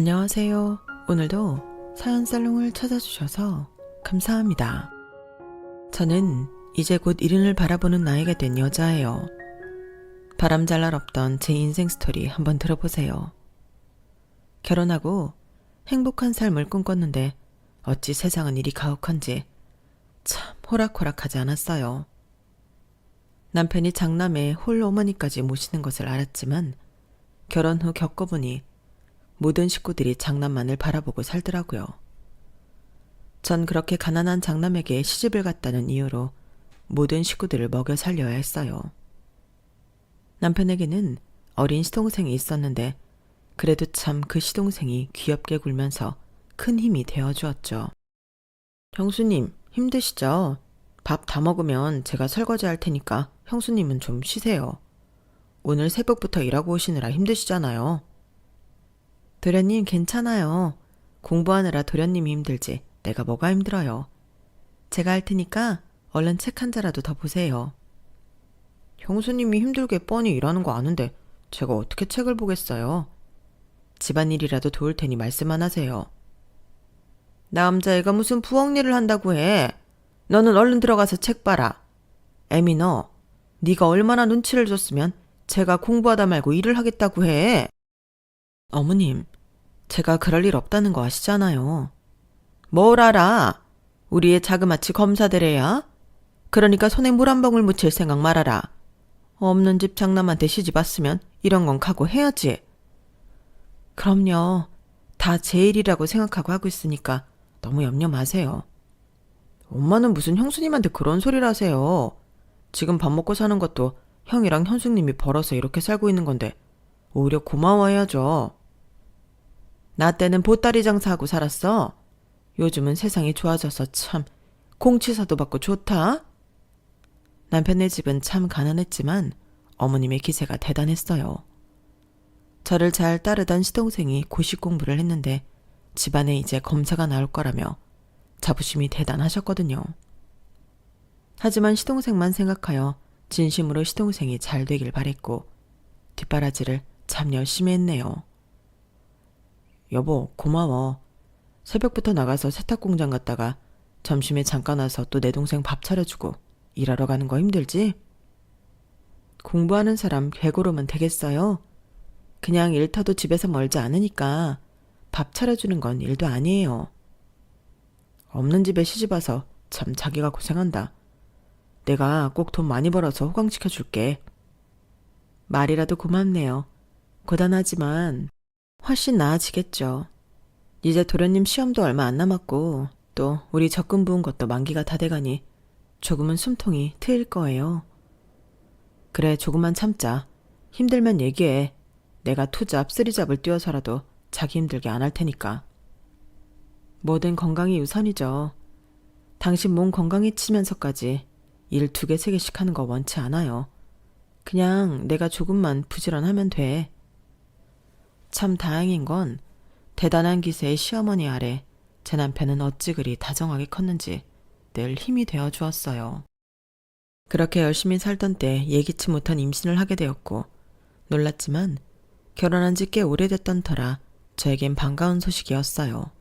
안녕하세요. 오늘도 사연살롱을 찾아주셔서 감사합니다. 저는 이제 곧 이른을 바라보는 나이가 된 여자예요. 바람잘 날 없던 제 인생 스토리 한번 들어보세요. 결혼하고 행복한 삶을 꿈꿨는데 어찌 세상은 이리 가혹한지 참 호락호락하지 않았어요. 남편이 장남의 홀 어머니까지 모시는 것을 알았지만 결혼 후 겪어보니 모든 식구들이 장남만을 바라보고 살더라고요. 전 그렇게 가난한 장남에게 시집을 갔다는 이유로 모든 식구들을 먹여 살려야 했어요. 남편에게는 어린 시동생이 있었는데 그래도 참 그 시동생이 귀엽게 굴면서 큰 힘이 되어주었죠. 형수님 힘드시죠? 밥 다 먹으면 제가 설거지 할 테니까 형수님은 좀 쉬세요. 오늘 새벽부터 일하고 오시느라 힘드시잖아요. 도련님 괜찮아요. 공부하느라 도련님이 힘들지 내가 뭐가 힘들어요. 제가 할 테니까 얼른 책 한 자라도 더 보세요. 형수님이 힘들게 뻔히 일하는 거 아는데 제가 어떻게 책을 보겠어요. 집안일이라도 도울 테니 말씀만 하세요. 남자애가 무슨 부엌 일을 한다고 해. 너는 얼른 들어가서 책 봐라. 애미 너, 네가 얼마나 눈치를 줬으면 제가 공부하다 말고 일을 하겠다고 해. 어머님, 제가 그럴 일 없다는 거 아시잖아요. 뭘 알아? 우리의 자그마치 검사들애야? 그러니까 손에 물 한 방울 묻힐 생각 말아라. 없는 집 장남한테 시집 왔으면 이런 건 각오해야지. 그럼요. 다 제 일이라고 생각하고 하고 있으니까 너무 염려 마세요. 엄마는 무슨 형수님한테 그런 소리를 하세요. 지금 밥 먹고 사는 것도 형이랑 현숙님이 벌어서 이렇게 살고 있는 건데 오히려 고마워해야죠. 나 때는 보따리 장사하고 살았어. 요즘은 세상이 좋아져서 참 공치사도 받고 좋다. 남편네 집은 참 가난했지만 어머님의 기세가 대단했어요. 저를 잘 따르던 시동생이 고시 공부를 했는데 집안에 이제 검사가 나올 거라며 자부심이 대단하셨거든요. 하지만 시동생만 생각하여 진심으로 시동생이 잘 되길 바랬고 뒷바라지를 참 열심히 했네요. 여보 고마워. 새벽부터 나가서 세탁공장 갔다가 점심에 잠깐 와서 또 내 동생 밥 차려주고 일하러 가는 거 힘들지? 공부하는 사람 괴고르면 되겠어요? 그냥 일터도 집에서 멀지 않으니까 밥 차려주는 건 일도 아니에요. 없는 집에 시집와서 참 자기가 고생한다. 내가 꼭 돈 많이 벌어서 호강시켜줄게. 말이라도 고맙네요. 고단하지만 훨씬 나아지겠죠. 이제 도련님 시험도 얼마 안 남았고 또 우리 적금 부은 것도 만기가 다 돼가니 조금은 숨통이 트일 거예요. 그래 조금만 참자. 힘들면 얘기해. 내가 투잡 쓰리잡을 뛰어서라도 자기 힘들게 안 할 테니까. 뭐든 건강이 우선이죠. 당신 몸 건강해지면서까지 일 2개 3개씩 하는 거 원치 않아요. 그냥 내가 조금만 부지런하면 돼. 참 다행인 건 대단한 기세의 시어머니 아래 제 남편은 어찌 그리 다정하게 컸는지 늘 힘이 되어 주었어요. 그렇게 열심히 살던 때 예기치 못한 임신을 하게 되었고 놀랐지만 결혼한 지 꽤 오래됐던 터라 저에겐 반가운 소식이었어요.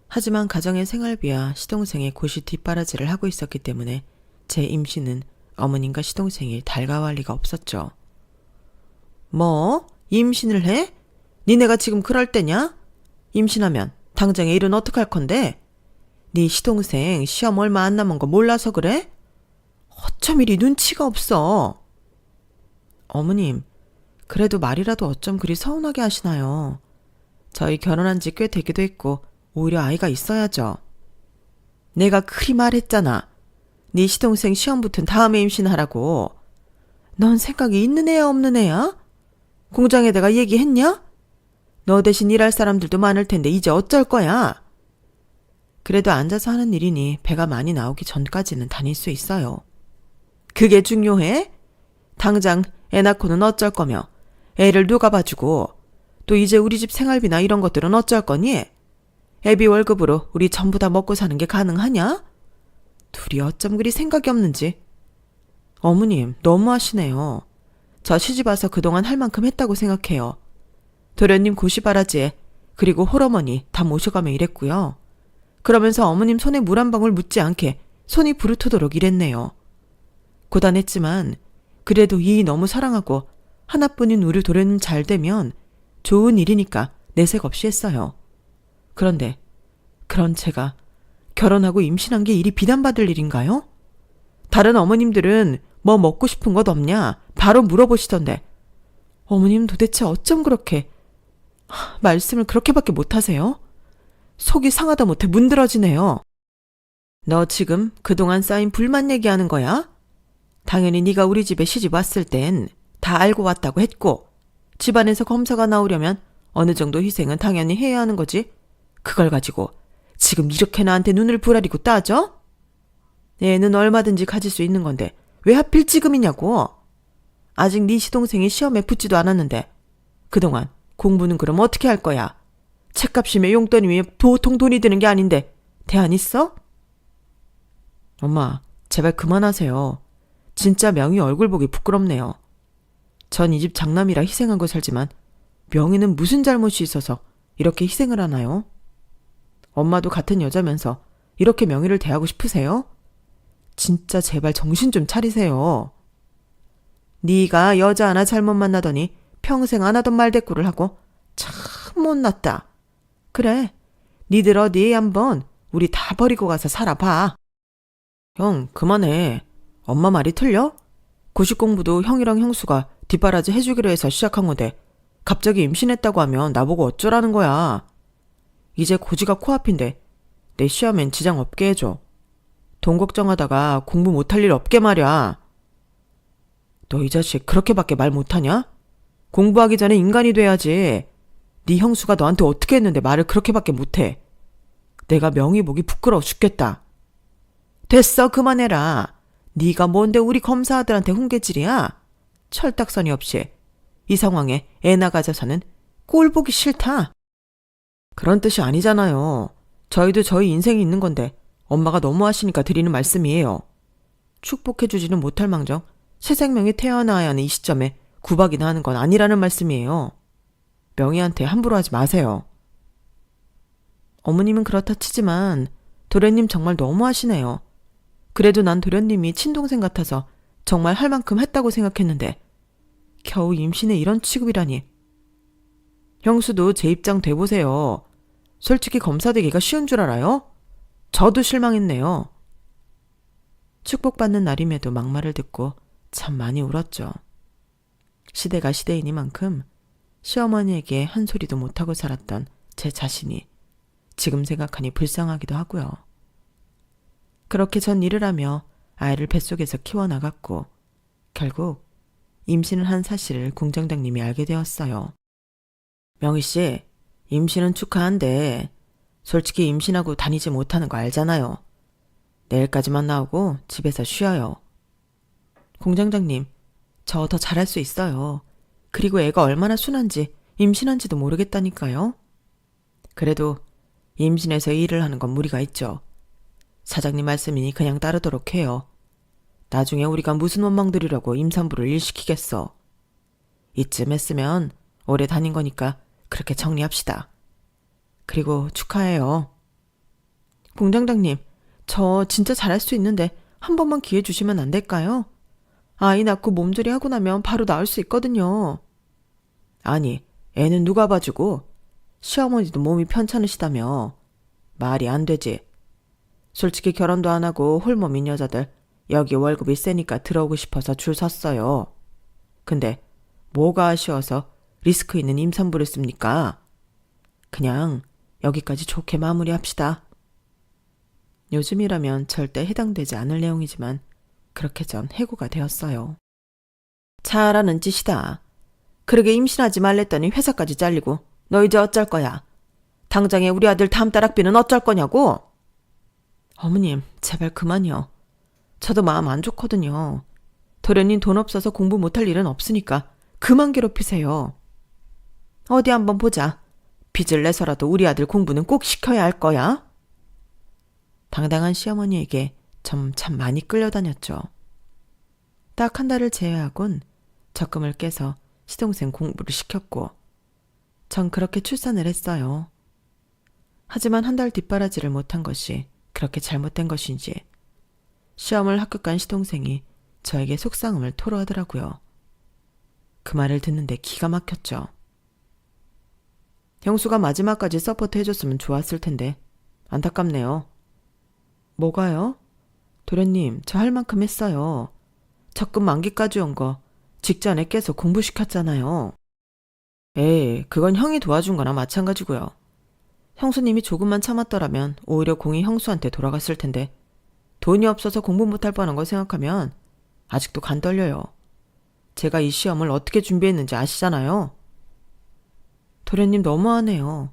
하지만 가정의 생활비와 시동생의 고시 뒷바라지를 하고 있었기 때문에 제 임신은 어머님과 시동생이 달가워할 리가 없었죠. 뭐? 임신을 해? 니네가 지금 그럴 때냐? 임신하면 당장에 일은 어떡할 건데? 네 시동생 시험 얼마 안 남은 거 몰라서 그래? 어쩜 이리 눈치가 없어? 어머님, 그래도 말이라도 어쩜 그리 서운하게 하시나요? 저희 결혼한 지 꽤 되기도 했고 오히려 아이가 있어야죠. 내가 그리 말했잖아. 네 시동생 시험 붙은 다음에 임신하라고. 넌 생각이 있는 애야 없는 애야? 공장에다가 얘기했냐? 너 대신 일할 사람들도 많을 텐데 이제 어쩔 거야? 그래도 앉아서 하는 일이니 배가 많이 나오기 전까지는 다닐 수 있어요. 그게 중요해? 당장 애 낳고는 어쩔 거며 애를 누가 봐주고 또 이제 우리 집 생활비나 이런 것들은 어쩔 거니? 애비 월급으로 우리 전부 다 먹고 사는 게 가능하냐? 둘이 어쩜 그리 생각이 없는지. 어머님 너무하시네요. 저 시집와서 그동안 할 만큼 했다고 생각해요. 도련님 고시바라지에 그리고 홀어머니 다 모셔가며 일했고요. 그러면서 어머님 손에 물 한 방울 묻지 않게 손이 부르트도록 일했네요. 고단했지만 그래도 이 너무 사랑하고 하나뿐인 우리 도련님 잘 되면 좋은 일이니까 내색 없이 했어요. 그런데 그런 제가 결혼하고 임신한 게 일이 비난받을 일인가요? 다른 어머님들은 뭐 먹고 싶은 것 없냐 바로 물어보시던데 어머님 도대체 어쩜 그렇게 말씀을 그렇게밖에 못하세요? 속이 상하다 못해 문드러지네요. 너 지금 그동안 쌓인 불만 얘기하는 거야? 당연히 네가 우리 집에 시집 왔을 땐 다 알고 왔다고 했고 집안에서 검사가 나오려면 어느 정도 희생은 당연히 해야 하는 거지. 그걸 가지고 지금 이렇게 나한테 눈을 부라리고 따져? 애는 얼마든지 가질 수 있는 건데 왜 하필 지금이냐고. 아직 네 시동생이 시험에 붙지도 않았는데 그동안 공부는 그럼 어떻게 할 거야? 책값이며 용돈이며 보통 돈이 드는 게 아닌데 대안 있어? 엄마, 제발 그만하세요. 진짜 명희 얼굴 보기 부끄럽네요. 전 이 집 장남이라 희생하고 살지만 명희는 무슨 잘못이 있어서 이렇게 희생을 하나요? 엄마도 같은 여자면서 이렇게 명희를 대하고 싶으세요? 진짜 제발 정신 좀 차리세요. 네가 여자 하나 잘못 만나더니 평생 안 하던 말대꾸를 하고 참 못났다. 그래, 니들 어디 한번 우리 다 버리고 가서 살아봐. 형, 그만해. 엄마 말이 틀려? 고시 공부도 형이랑 형수가 뒷바라지 해주기로 해서 시작한 건데 갑자기 임신했다고 하면 나보고 어쩌라는 거야. 이제 고지가 코앞인데 내 시험엔 지장 없게 해줘. 돈 걱정하다가 공부 못할 일 없게 말이야. 너 이 자식 그렇게밖에 말 못하냐? 공부하기 전에 인간이 돼야지. 네 형수가 너한테 어떻게 했는데 말을 그렇게밖에 못해. 내가 명의 보기 부끄러워 죽겠다. 됐어, 그만해라. 네가 뭔데 우리 검사아들한테 훈계질이야? 철딱서니 없이 이 상황에 애 나가져서는 꼴 보기 싫다. 그런 뜻이 아니잖아요. 저희도 저희 인생이 있는 건데 엄마가 너무하시니까 드리는 말씀이에요. 축복해주지는 못할 망정 새 생명이 태어나야 하는 이 시점에 구박이나 하는 건 아니라는 말씀이에요. 명희한테 함부로 하지 마세요. 어머님은 그렇다 치지만 도련님 정말 너무하시네요. 그래도 난 도련님이 친동생 같아서 정말 할 만큼 했다고 생각했는데 겨우 임신에 이런 취급이라니. 형수도 제 입장 돼보세요. 솔직히 검사 되기가 쉬운 줄 알아요? 저도 실망했네요. 축복받는 날임에도 막말을 듣고 참 많이 울었죠. 시대가 시대이니만큼 시어머니에게 한 소리도 못하고 살았던 제 자신이 지금 생각하니 불쌍하기도 하고요. 그렇게 전 일을 하며 아이를 뱃속에서 키워나갔고 결국 임신을 한 사실을 공장장님이 알게 되었어요. 명희씨, 임신은 축하한데 솔직히 임신하고 다니지 못하는 거 알잖아요. 내일까지만 나오고 집에서 쉬어요. 공장장님, 저 더 잘할 수 있어요. 그리고 애가 얼마나 순한지 임신한지도 모르겠다니까요. 그래도 임신해서 일을 하는 건 무리가 있죠. 사장님 말씀이니 그냥 따르도록 해요. 나중에 우리가 무슨 원망 들이려고 임산부를 일시키겠어. 이쯤 했으면 오래 다닌 거니까 그렇게 정리합시다. 그리고 축하해요. 공장장님, 저 진짜 잘할 수 있는데 한 번만 기회 주시면 안 될까요? 아이 낳고 몸조리 하고 나면 바로 나을 수 있거든요. 아니, 애는 누가 봐주고 시어머니도 몸이 편찮으시다며. 말이 안 되지. 솔직히 결혼도 안 하고 홀몸인 여자들 여기 월급이 세니까 들어오고 싶어서 줄 섰어요. 근데 뭐가 아쉬워서 리스크 있는 임산부를 씁니까? 그냥 여기까지 좋게 마무리합시다. 요즘이라면 절대 해당되지 않을 내용이지만 그렇게 전 해고가 되었어요. 잘하는 짓이다. 그러게 임신하지 말랬더니 회사까지 잘리고 너 이제 어쩔 거야? 당장에 우리 아들 다음 달 학비는 어쩔 거냐고? 어머님, 제발 그만요. 저도 마음 안 좋거든요. 도련님 돈 없어서 공부 못할 일은 없으니까 그만 괴롭히세요. 어디 한번 보자. 빚을 내서라도 우리 아들 공부는 꼭 시켜야 할 거야. 당당한 시어머니에게 참 많이 끌려다녔죠. 딱 한 달을 제외하곤 적금을 깨서 시동생 공부를 시켰고 전 그렇게 출산을 했어요. 하지만 한 달 뒷바라지를 못한 것이 그렇게 잘못된 것인지 시험을 합격한 시동생이 저에게 속상함을 토로하더라고요. 그 말을 듣는데 기가 막혔죠. 형수가 마지막까지 서포트 해줬으면 좋았을 텐데 안타깝네요. 뭐가요? 도련님, 저 할 만큼 했어요. 적금 만기까지 온 거 직전에 깨서 공부시켰잖아요. 에이, 그건 형이 도와준 거나 마찬가지고요. 형수님이 조금만 참았더라면 오히려 공이 형수한테 돌아갔을 텐데 돈이 없어서 공부 못할 뻔한 거 생각하면 아직도 간 떨려요. 제가 이 시험을 어떻게 준비했는지 아시잖아요. 도련님 너무하네요.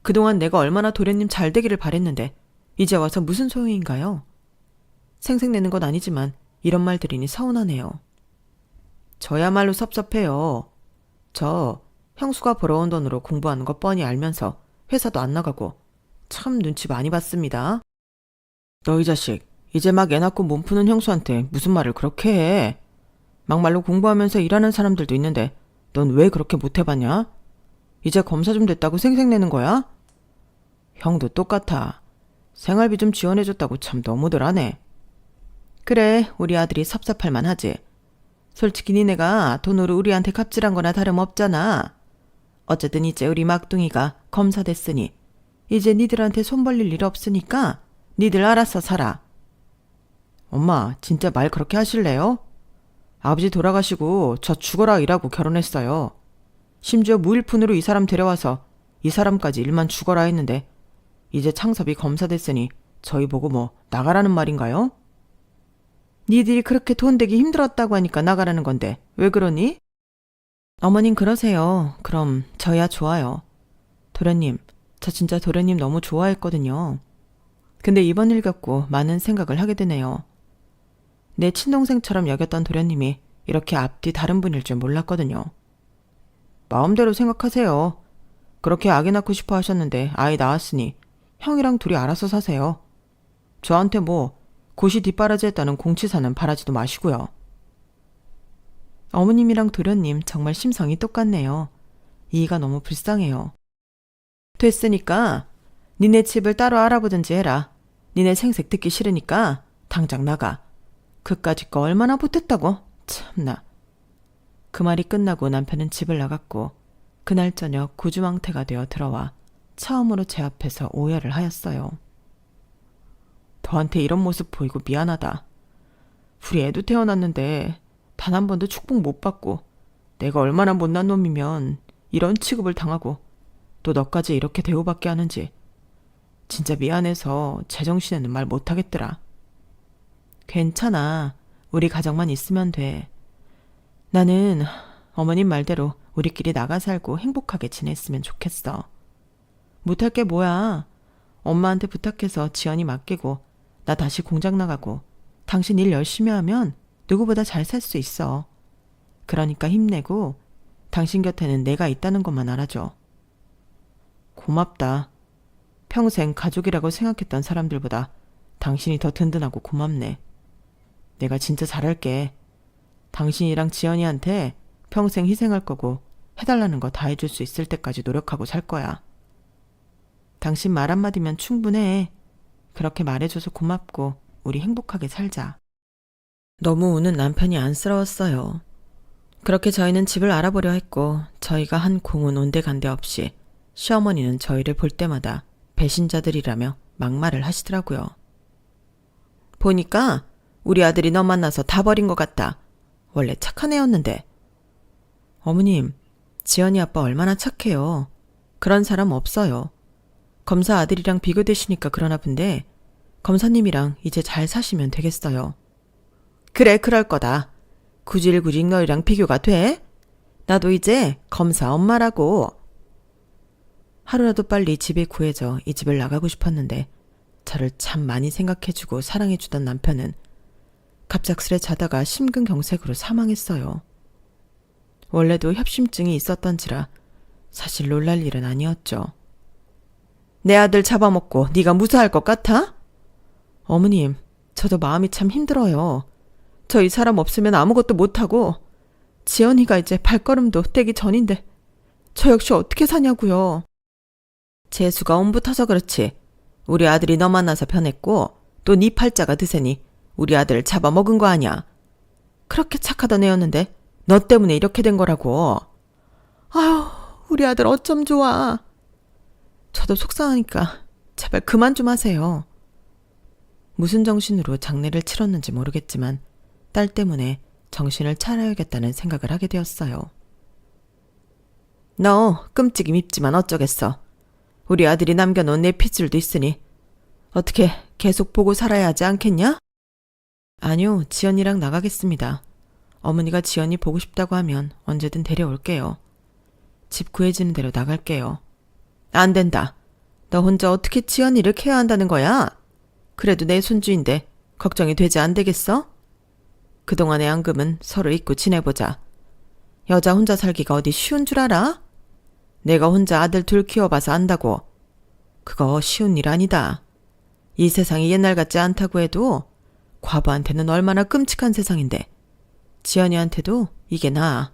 그동안 내가 얼마나 도련님 잘 되기를 바랬는데 이제 와서 무슨 소용인가요? 생색내는 건 아니지만 이런 말 들으니 서운하네요. 저야말로 섭섭해요. 저 형수가 벌어온 돈으로 공부하는 거 뻔히 알면서 회사도 안 나가고 참 눈치 많이 봤습니다. 너 이 자식, 이제 막 애 낳고 몸 푸는 형수한테 무슨 말을 그렇게 해. 막말로 공부하면서 일하는 사람들도 있는데 넌 왜 그렇게 못해봤냐? 이제 검사 좀 됐다고 생색내는 거야? 형도 똑같아. 생활비 좀 지원해줬다고 참 너무들 하네. 그래, 우리 아들이 섭섭할 만하지. 솔직히 니네가 돈으로 우리한테 갑질한 거나 다름없잖아. 어쨌든 이제 우리 막둥이가 검사 됐으니 이제 니들한테 손 벌릴 일 없으니까 니들 알아서 살아. 엄마, 진짜 말 그렇게 하실래요? 아버지 돌아가시고 저 죽어라 일하고 결혼했어요. 심지어 무일푼으로 이 사람 데려와서 이 사람까지 일만 죽어라 했는데 이제 창섭이 검사 됐으니 저희 보고 뭐 나가라는 말인가요? 니들이 그렇게 돈 되기 힘들었다고 하니까 나가라는 건데 왜 그러니? 어머님 그러세요. 그럼 저야 좋아요. 도련님, 저 진짜 도련님 너무 좋아했거든요. 근데 이번 일 겪고 많은 생각을 하게 되네요. 내 친동생처럼 여겼던 도련님이 이렇게 앞뒤 다른 분일 줄 몰랐거든요. 마음대로 생각하세요. 그렇게 아기 낳고 싶어 하셨는데 아이 낳았으니 형이랑 둘이 알아서 사세요. 저한테 뭐 고시 뒷바라지 했다는 공치사는 바라지도 마시고요. 어머님이랑 도련님 정말 심성이 똑같네요. 이해가 너무 불쌍해요. 됐으니까 니네 집을 따로 알아보든지 해라. 니네 생색 듣기 싫으니까 당장 나가. 그까짓 거 얼마나 못했다고? 참나. 그 말이 끝나고 남편은 집을 나갔고 그날 저녁 구주망태가 되어 들어와 처음으로 제 앞에서 오열을 하였어요. 너한테 이런 모습 보이고 미안하다. 우리 애도 태어났는데 단 한 번도 축복 못 받고 내가 얼마나 못난 놈이면 이런 취급을 당하고 또 너까지 이렇게 대우받게 하는지 진짜 미안해서 제정신에는 말 못하겠더라. 괜찮아. 우리 가정만 있으면 돼. 나는 어머님 말대로 우리끼리 나가 살고 행복하게 지냈으면 좋겠어. 못할 게 뭐야. 엄마한테 부탁해서 지연이 맡기고 나 다시 공장 나가고 당신 일 열심히 하면 누구보다 잘 살 수 있어. 그러니까 힘내고 당신 곁에는 내가 있다는 것만 알아줘. 고맙다. 평생 가족이라고 생각했던 사람들보다 당신이 더 든든하고 고맙네. 내가 진짜 잘할게. 당신이랑 지연이한테 평생 희생할 거고 해달라는 거 다 해줄 수 있을 때까지 노력하고 살 거야. 당신 말 한마디면 충분해. 그렇게 말해줘서 고맙고 우리 행복하게 살자. 너무 우는 남편이 안쓰러웠어요. 그렇게 저희는 집을 알아보려 했고 저희가 한 공은 온데간데 없이 시어머니는 저희를 볼 때마다 배신자들이라며 막말을 하시더라고요. 보니까 우리 아들이 너 만나서 다 버린 것 같다. 원래 착한 애였는데. 어머님, 지연이 아빠 얼마나 착해요. 그런 사람 없어요. 검사 아들이랑 비교되시니까 그러나 본데 검사님이랑 이제 잘 사시면 되겠어요. 그래, 그럴 거다. 구질구질 너희랑 비교가 돼? 나도 이제 검사 엄마라고. 하루라도 빨리 집이 구해져 이 집을 나가고 싶었는데 저를 참 많이 생각해주고 사랑해주던 남편은 갑작스레 자다가 심근경색으로 사망했어요. 원래도 협심증이 있었던지라 사실 놀랄 일은 아니었죠. 내 아들 잡아먹고 네가 무사할 것 같아? 어머님, 저도 마음이 참 힘들어요. 저 이 사람 없으면 아무것도 못하고 지연이가 이제 발걸음도 떼기 전인데 저 역시 어떻게 사냐고요. 재수가 옴붙어서 그렇지. 우리 아들이 너 만나서 변했고 또 네 팔자가 드세니 우리 아들을 잡아먹은 거 아니야. 그렇게 착하던 애였는데 너 때문에 이렇게 된 거라고. 아휴, 우리 아들 어쩜 좋아. 저도 속상하니까 제발 그만 좀 하세요. 무슨 정신으로 장례를 치렀는지 모르겠지만 딸 때문에 정신을 차려야겠다는 생각을 하게 되었어요. 너 끔찍이 밉지만 어쩌겠어. 우리 아들이 남겨놓은 내 핏줄도 있으니 어떻게 계속 보고 살아야 하지 않겠냐? 아니요, 지연이랑 나가겠습니다. 어머니가 지연이 보고 싶다고 하면 언제든 데려올게요. 집 구해지는 대로 나갈게요. 안 된다. 너 혼자 어떻게 지연이를 케어한다는 한다는 거야? 그래도 내 손주인데 걱정이 되지 안 되겠어? 그동안의 앙금은 서로 잊고 지내보자. 여자 혼자 살기가 어디 쉬운 줄 알아? 내가 혼자 아들 둘 키워봐서 안다고. 그거 쉬운 일 아니다. 이 세상이 옛날 같지 않다고 해도 과부한테는 얼마나 끔찍한 세상인데 지연이한테도 이게 나아.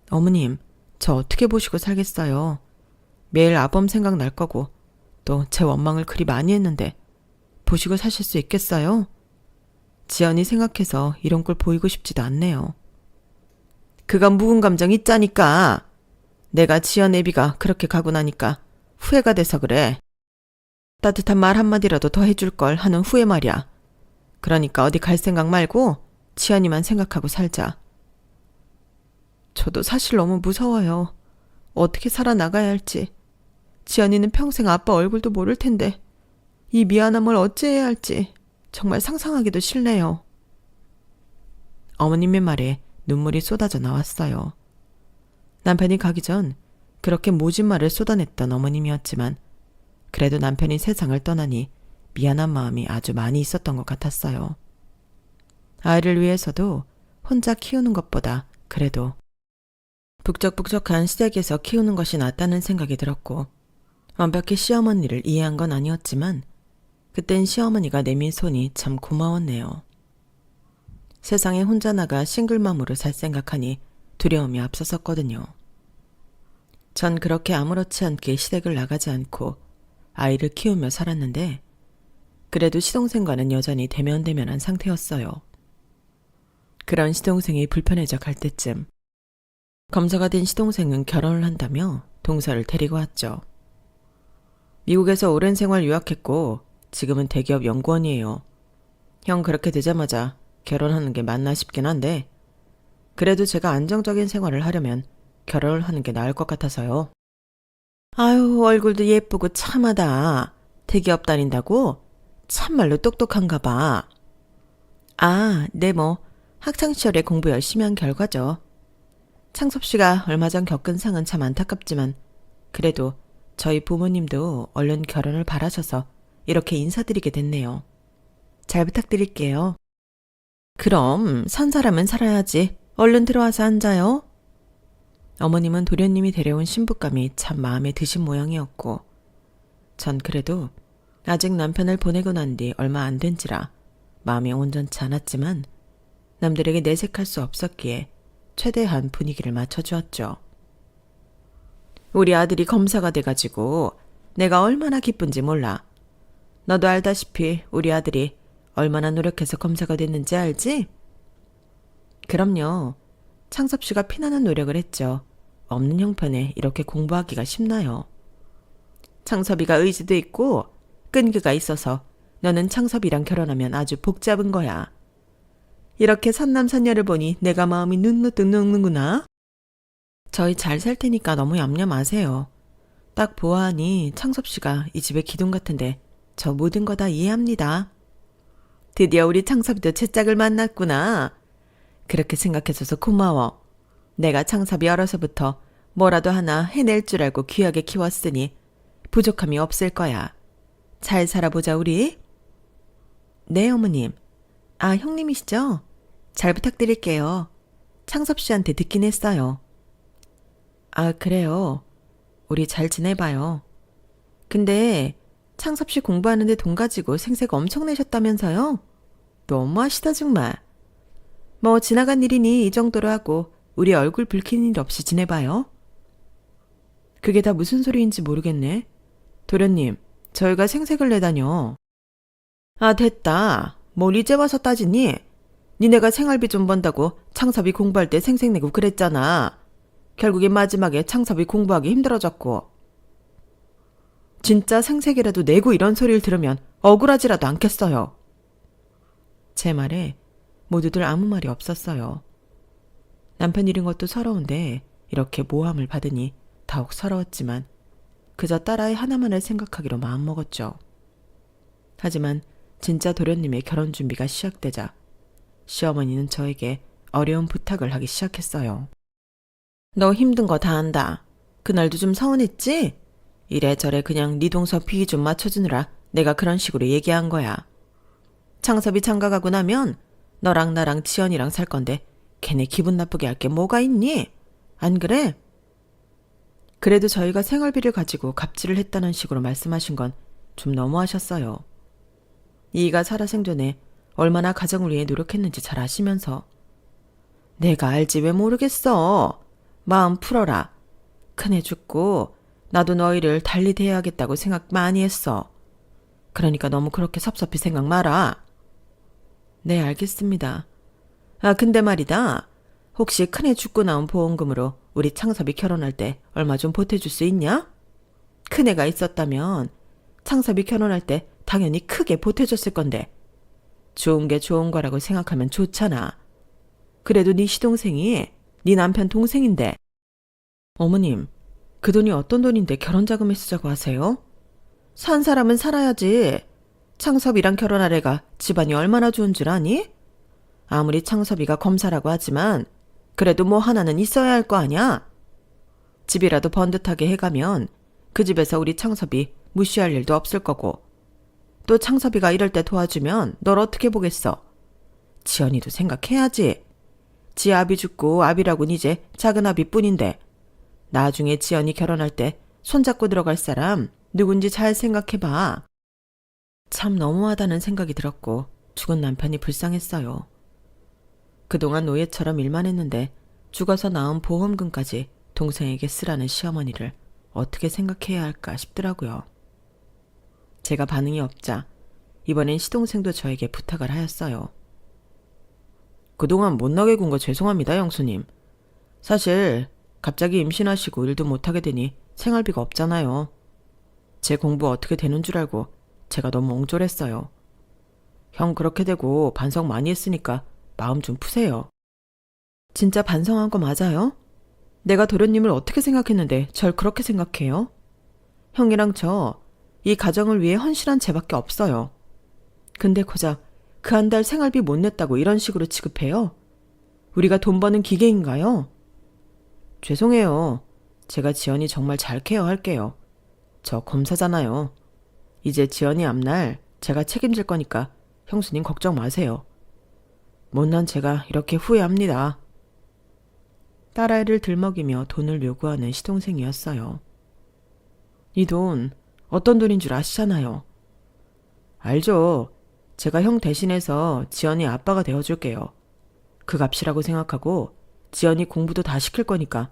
어머님, 저 어떻게 보시고 살겠어요. 매일 아범 생각날 거고 또 제 원망을 그리 많이 했는데 보시고 사실 수 있겠어요? 지연이 생각해서 이런 꼴 보이고 싶지도 않네요. 그건 묵은 감정 있자니까. 내가 지연 애비가 그렇게 가고 나니까 후회가 돼서 그래. 따뜻한 말 한마디라도 더 해줄 걸 하는 후회 말이야. 그러니까 어디 갈 생각 말고 지연이만 생각하고 살자. 저도 사실 너무 무서워요. 어떻게 살아나가야 할지. 지연이는 평생 아빠 얼굴도 모를 텐데 이 미안함을 어찌해야 할지 정말 상상하기도 싫네요. 어머님의 말에 눈물이 쏟아져 나왔어요. 남편이 가기 전 그렇게 모진 말을 쏟아냈던 어머님이었지만 그래도 남편이 세상을 떠나니 미안한 마음이 아주 많이 있었던 것 같았어요. 아이를 위해서도 혼자 키우는 것보다 그래도 북적북적한 시댁에서 키우는 것이 낫다는 생각이 들었고 완벽히 시어머니를 이해한 건 아니었지만 그땐 시어머니가 내민 손이 참 고마웠네요. 세상에 혼자 나가 싱글맘으로 살 생각하니 두려움이 앞서섰거든요. 전 그렇게 아무렇지 않게 시댁을 나가지 않고 아이를 키우며 살았는데 그래도 시동생과는 여전히 대면대면한 상태였어요. 그런 시동생이 불편해져 갈 때쯤 검사가 된 시동생은 결혼을 한다며 동서를 데리고 왔죠. 미국에서 오랜 생활 유학했고 지금은 대기업 연구원이에요. 형 그렇게 되자마자 결혼하는 게 맞나 싶긴 한데 그래도 제가 안정적인 생활을 하려면 결혼을 하는 게 나을 것 같아서요. 아유, 얼굴도 예쁘고 참하다. 대기업 다닌다고? 참말로 똑똑한가 봐. 아, 네 뭐 학창시절에 공부 열심히 한 결과죠. 창섭 씨가 얼마 전 겪은 상은 참 안타깝지만 그래도 저희 부모님도 얼른 결혼을 바라셔서 이렇게 인사드리게 됐네요. 잘 부탁드릴게요. 그럼 산 사람은 살아야지. 얼른 들어와서 앉아요. 어머님은 도련님이 데려온 신부감이 참 마음에 드신 모양이었고 전 그래도 아직 남편을 보내고 난 뒤 얼마 안 된지라 마음이 온전치 않았지만 남들에게 내색할 수 없었기에 최대한 분위기를 맞춰주었죠. 우리 아들이 검사가 돼가지고 내가 얼마나 기쁜지 몰라. 너도 알다시피 우리 아들이 얼마나 노력해서 검사가 됐는지 알지? 그럼요. 창섭 씨가 피나는 노력을 했죠. 없는 형편에 이렇게 공부하기가 쉽나요? 창섭이가 의지도 있고 끈기가 있어서 너는 창섭이랑 결혼하면 아주 복 잡은 거야. 이렇게 선남선녀를 보니 내가 마음이 눈누뜨 녹는구나. 저희 잘 살 테니까 너무 염려 마세요. 딱 보아하니 창섭 씨가 이 집의 기둥 같은데 저 모든 거 다 이해합니다. 드디어 우리 창섭이도 제 짝을 만났구나. 그렇게 생각해줘서 고마워. 내가 창섭이 어려서부터 뭐라도 하나 해낼 줄 알고 귀하게 키웠으니 부족함이 없을 거야. 잘 살아보자 우리. 네 어머님. 아 형님이시죠? 잘 부탁드릴게요. 창섭 씨한테 듣긴 했어요. 아 그래요. 우리 잘 지내봐요. 근데 창섭 씨 공부하는데 돈 가지고 생색 엄청 내셨다면서요? 너무하시다 정말. 뭐 지나간 일이니 이 정도로 하고 우리 얼굴 붉힌 일 없이 지내봐요. 그게 다 무슨 소리인지 모르겠네. 도련님, 저희가 생색을 내다녀. 아, 됐다. 뭘 이제 와서 따지니? 니네가 생활비 좀 번다고 창섭이 공부할 때 생색내고 그랬잖아. 결국엔 마지막에 창섭이 공부하기 힘들어졌고. 진짜 생색이라도 내고 이런 소리를 들으면 억울하지라도 않겠어요. 제 말에 모두들 아무 말이 없었어요. 남편 잃은 것도 서러운데 이렇게 모함을 받으니 더욱 서러웠지만 그저 딸아이 하나만을 생각하기로 마음먹었죠. 하지만 진짜 도련님의 결혼 준비가 시작되자 시어머니는 저에게 어려운 부탁을 하기 시작했어요. 너 힘든 거 다 안다. 그날도 좀 서운했지? 이래저래 그냥 네 동서 비위 좀 맞춰주느라 내가 그런 식으로 얘기한 거야. 창섭이 장가가고 나면 너랑 나랑 지연이랑 살 건데 걔네 기분 나쁘게 할 게 뭐가 있니? 안 그래? 그래도 저희가 생활비를 가지고 갑질을 했다는 식으로 말씀하신 건 좀 너무하셨어요. 이가 살아생전에 얼마나 가정을 위해 노력했는지 잘 아시면서. 내가 알지 왜 모르겠어. 마음 풀어라. 큰애 죽고 나도 너희를 달리 대해야겠다고 생각 많이 했어. 그러니까 너무 그렇게 섭섭히 생각 마라. 네, 알겠습니다. 아, 근데 말이다. 혹시 큰애 죽고 나온 보험금으로 우리 창섭이 결혼할 때 얼마 좀 보태줄 수 있냐? 큰애가 있었다면 창섭이 결혼할 때 당연히 크게 보태줬을 건데 좋은 게 좋은 거라고 생각하면 좋잖아. 그래도 네 시동생이 네 남편 동생인데. 어머님, 그 돈이 어떤 돈인데 결혼자금에 쓰자고 하세요? 산 사람은 살아야지. 창섭이랑 결혼할 애가 집안이 얼마나 좋은 줄 아니? 아무리 창섭이가 검사라고 하지만 그래도 뭐 하나는 있어야 할 거 아냐? 집이라도 번듯하게 해가면 그 집에서 우리 창섭이 무시할 일도 없을 거고 또 창섭이가 이럴 때 도와주면 널 어떻게 보겠어? 지연이도 생각해야지. 지 아비 죽고 아비라고는 이제 작은 아비뿐인데 나중에 지연이 결혼할 때 손잡고 들어갈 사람 누군지 잘 생각해봐. 참 너무하다는 생각이 들었고 죽은 남편이 불쌍했어요. 그동안 노예처럼 일만 했는데 죽어서 나온 보험금까지 동생에게 쓰라는 시어머니를 어떻게 생각해야 할까 싶더라고요. 제가 반응이 없자 이번엔 시동생도 저에게 부탁을 하였어요. 그동안 못나게 군 거 죄송합니다, 영수님. 사실 갑자기 임신하시고 일도 못하게 되니 생활비가 없잖아요. 제 공부 어떻게 되는 줄 알고 제가 너무 옹졸했어요. 형 그렇게 되고 반성 많이 했으니까 마음 좀 푸세요. 진짜 반성한 거 맞아요? 내가 도련님을 어떻게 생각했는데 절 그렇게 생각해요? 형이랑 저 이 가정을 위해 헌신한 죄밖에 없어요. 근데 고작 그 한 달 생활비 못 냈다고 이런 식으로 취급해요? 우리가 돈 버는 기계인가요? 죄송해요. 제가 지연이 정말 잘 케어할게요. 저 검사잖아요. 이제 지연이 앞날 제가 책임질 거니까 형수님 걱정 마세요. 못난 제가 이렇게 후회합니다. 딸아이를 들먹이며 돈을 요구하는 시동생이었어요. 이 돈 어떤 돈인 줄 아시잖아요. 알죠. 제가 형 대신해서 지연이 아빠가 되어줄게요. 그 값이라고 생각하고 지연이 공부도 다 시킬 거니까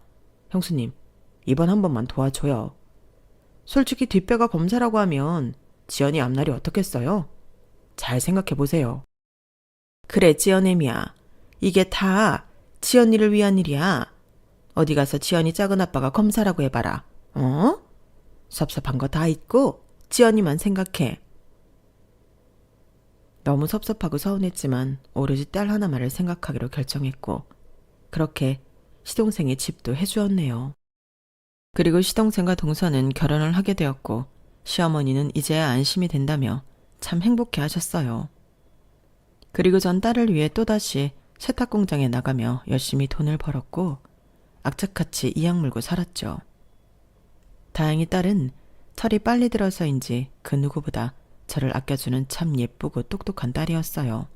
형수님 이번 한 번만 도와줘요. 솔직히 뒷배가 검사라고 하면 지연이 앞날이 어떻겠어요? 잘 생각해보세요. 그래 지연애미야. 이게 다 지연이를 위한 일이야. 어디 가서 지연이 작은 아빠가 검사라고 해봐라. 어? 섭섭한 거 다 잊고 지연이만 생각해. 너무 섭섭하고 서운했지만 오로지 딸 하나만을 생각하기로 결정했고 그렇게 시동생의 집도 해주었네요. 그리고 시동생과 동서는 결혼을 하게 되었고 시어머니는 이제야 안심이 된다며 참 행복해 하셨어요. 그리고 전 딸을 위해 또다시 세탁공장에 나가며 열심히 돈을 벌었고 악착같이 이악 물고 살았죠. 다행히 딸은 철이 빨리 들어서인지 그 누구보다 저를 아껴주는 참 예쁘고 똑똑한 딸이었어요.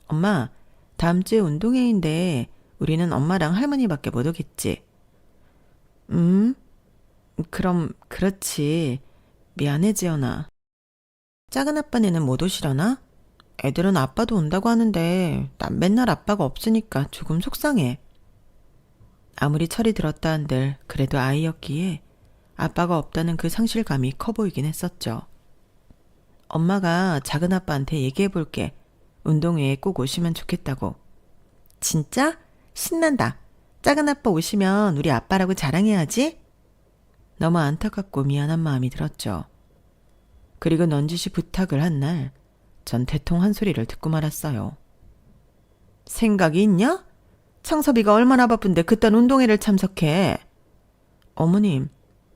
엄마, 다음 주에 운동회인데 우리는 엄마랑 할머니밖에 못 오겠지? 그럼 그렇지. 미안해 지연아. 작은 아빠네는 못 오시려나? 애들은 아빠도 온다고 하는데 난 맨날 아빠가 없으니까 조금 속상해. 아무리 철이 들었다 한들 그래도 아이였기에 아빠가 없다는 그 상실감이 커 보이긴 했었죠. 엄마가 작은 아빠한테 얘기해 볼게. 운동회에 꼭 오시면 좋겠다고. 진짜? 신난다. 작은 아빠 오시면 우리 아빠라고 자랑해야지. 너무 안타깝고 미안한 마음이 들었죠. 그리고 넌지시 부탁을 한 날, 전 대통 한 소리를 듣고 말았어요. 생각이 있냐? 창섭이가 얼마나 바쁜데 그딴 운동회를 참석해. 어머님,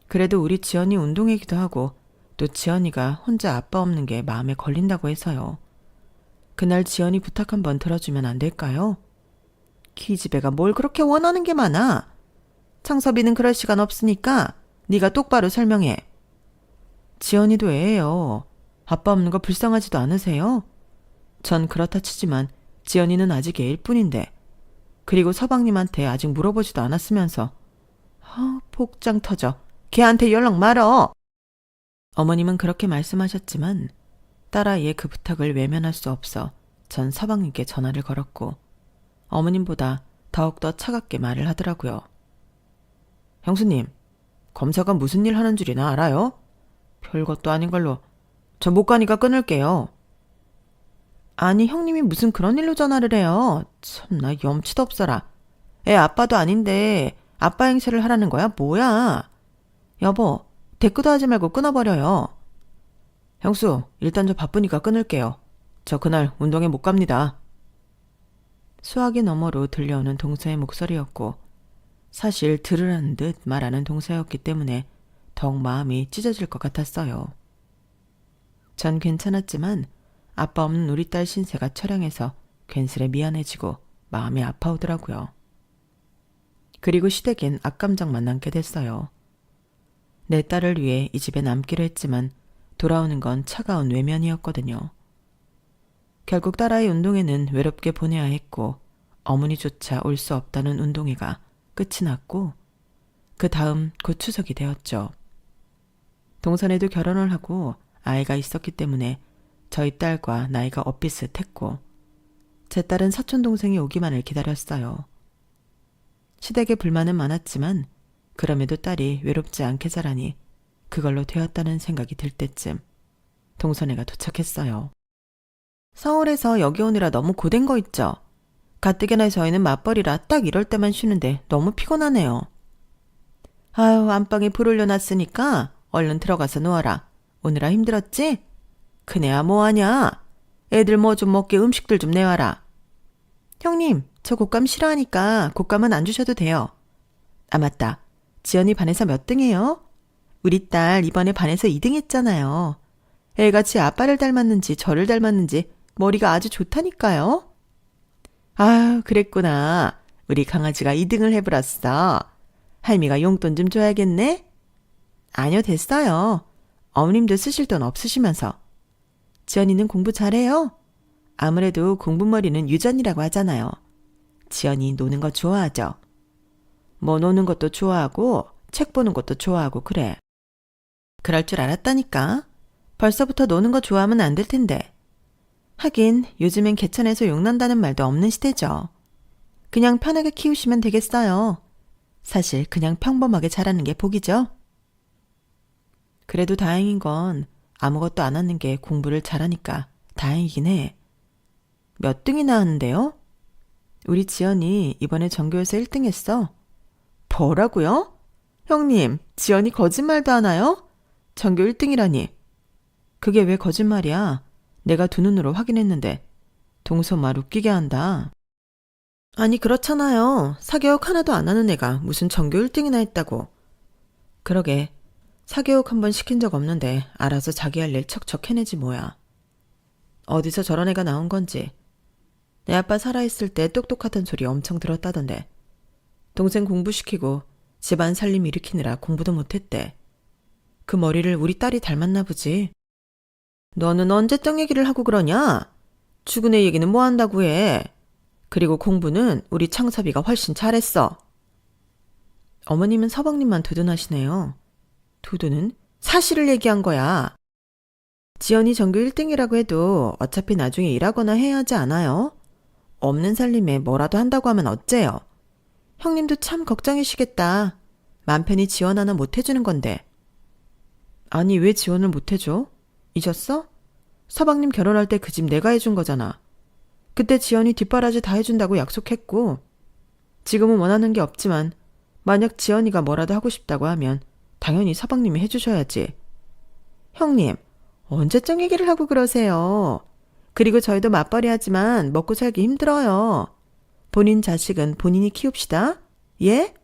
그래도 우리 지연이 운동회기도 하고 또 지연이가 혼자 아빠 없는 게 마음에 걸린다고 해서요. 그날 지연이 부탁 한번 들어주면 안 될까요? 기집애가 뭘 그렇게 원하는 게 많아. 창섭이는 그럴 시간 없으니까 네가 똑바로 설명해. 지연이도 애예요. 아빠 없는 거 불쌍하지도 않으세요? 전 그렇다 치지만 지연이는 아직 애일 뿐인데. 그리고 서방님한테 아직 물어보지도 않았으면서. 복장 터져. 걔한테 연락 말어. 어머님은 그렇게 말씀하셨지만 딸아이의 그 부탁을 외면할 수 없어 전 서방님께 전화를 걸었고 어머님보다 더욱더 차갑게 말을 하더라고요. 형수님, 검사가 무슨 일 하는 줄이나 알아요? 별것도 아닌 걸로. 저 못 가니까 끊을게요. 아니 형님이 무슨 그런 일로 전화를 해요. 참나 염치도 없어라. 애 아빠도 아닌데 아빠 행세를 하라는 거야? 뭐야? 여보, 대꾸도 하지 말고 끊어버려요. 형수, 일단 저 바쁘니까 끊을게요. 저 그날 운동회 못 갑니다. 수화기 너머로 들려오는 동서의 목소리였고 사실 들으라는 듯 말하는 동서였기 때문에 더욱 마음이 찢어질 것 같았어요. 전 괜찮았지만 아빠 없는 우리 딸 신세가 처량해서 괜스레 미안해지고 마음이 아파오더라고요. 그리고 시댁엔 악감정만 남게 됐어요. 내 딸을 위해 이 집에 남기로 했지만 돌아오는 건 차가운 외면이었거든요. 결국 딸아이 운동회는 외롭게 보내야 했고 어머니조차 올 수 없다는 운동회가 끝이 났고 그 다음 곧 추석이 되었죠. 동선에도 결혼을 하고 아이가 있었기 때문에 저희 딸과 나이가 엇비슷했고 제 딸은 사촌동생이 오기만을 기다렸어요. 시댁에 불만은 많았지만 그럼에도 딸이 외롭지 않게 자라니 그걸로 되었다는 생각이 들 때쯤 동선애가 도착했어요. 서울에서 여기 오느라 너무 고된 거 있죠? 가뜩이나 저희는 맞벌이라 딱 이럴 때만 쉬는데 너무 피곤하네요. 아유, 안방에 불 올려놨으니까 얼른 들어가서 누워라. 오느라 힘들었지? 그네야 뭐하냐? 애들 뭐 좀 먹게 음식들 좀 내와라. 형님, 저 곶감 싫어하니까 곶감은 안 주셔도 돼요. 아 맞다. 지연이 반에서 몇 등이에요? 우리 딸 이번에 반에서 2등 했잖아요. 애같이 아빠를 닮았는지 저를 닮았는지 머리가 아주 좋다니까요. 아유, 그랬구나. 우리 강아지가 2등을 해버렸어. 할미가 용돈 좀 줘야겠네? 아니요, 됐어요. 어머님도 쓰실 돈 없으시면서. 지연이는 공부 잘해요? 아무래도 공부머리는 유전이라고 하잖아요. 지연이 노는 거 좋아하죠? 뭐 노는 것도 좋아하고 책 보는 것도 좋아하고 그래. 그럴 줄 알았다니까. 벌써부터 노는 거 좋아하면 안 될 텐데. 하긴 요즘엔 개천에서 욕난다는 말도 없는 시대죠. 그냥 편하게 키우시면 되겠어요. 사실 그냥 평범하게 자라는 게 복이죠. 그래도 다행인 건 아무것도 안 하는 게 공부를 잘하니까 다행이긴 해. 몇 등이나 하는데요? 우리 지연이 이번에 전교에서 1등 했어. 뭐라고요? 형님, 지연이 거짓말도 하나요? 전교 1등이라니. 그게 왜 거짓말이야? 내가 두 눈으로 확인했는데. 동서말 웃기게 한다. 아니 그렇잖아요. 사교육 하나도 안 하는 애가 무슨 전교 1등이나 했다고. 그러게. 사교육 한번 시킨 적 없는데 알아서 자기 할 일 척척 해내지 뭐야. 어디서 저런 애가 나온 건지. 내 아빠 살아있을 때 똑똑하던 소리 엄청 들었다던데. 동생 공부시키고 집안 살림 일으키느라 공부도 못했대. 그 머리를 우리 딸이 닮았나 보지. 너는 언제 똥 얘기를 하고 그러냐? 죽은 애 얘기는 뭐 한다고 해. 그리고 공부는 우리 창섭이가 훨씬 잘했어. 어머님은 서방님만 두둔하시네요. 두둔은? 사실을 얘기한 거야. 지연이 전교 1등이라고 해도 어차피 나중에 일하거나 해야 하지 않아요? 없는 살림에 뭐라도 한다고 하면 어째요? 형님도 참 걱정이시겠다. 맘 편히 지원 하나 못 해주는 건데. 아니, 왜 지원을 못 해줘? 잊었어? 서방님 결혼할 때 그 집 내가 해준 거잖아. 그때 지연이 뒷바라지 다 해준다고 약속했고, 지금은 원하는 게 없지만 만약 지연이가 뭐라도 하고 싶다고 하면 당연히 서방님이 해주셔야지. 형님, 언제적 얘기를 하고 그러세요. 그리고 저희도 맞벌이 하지만 먹고 살기 힘들어요. 본인 자식은 본인이 키웁시다. 예?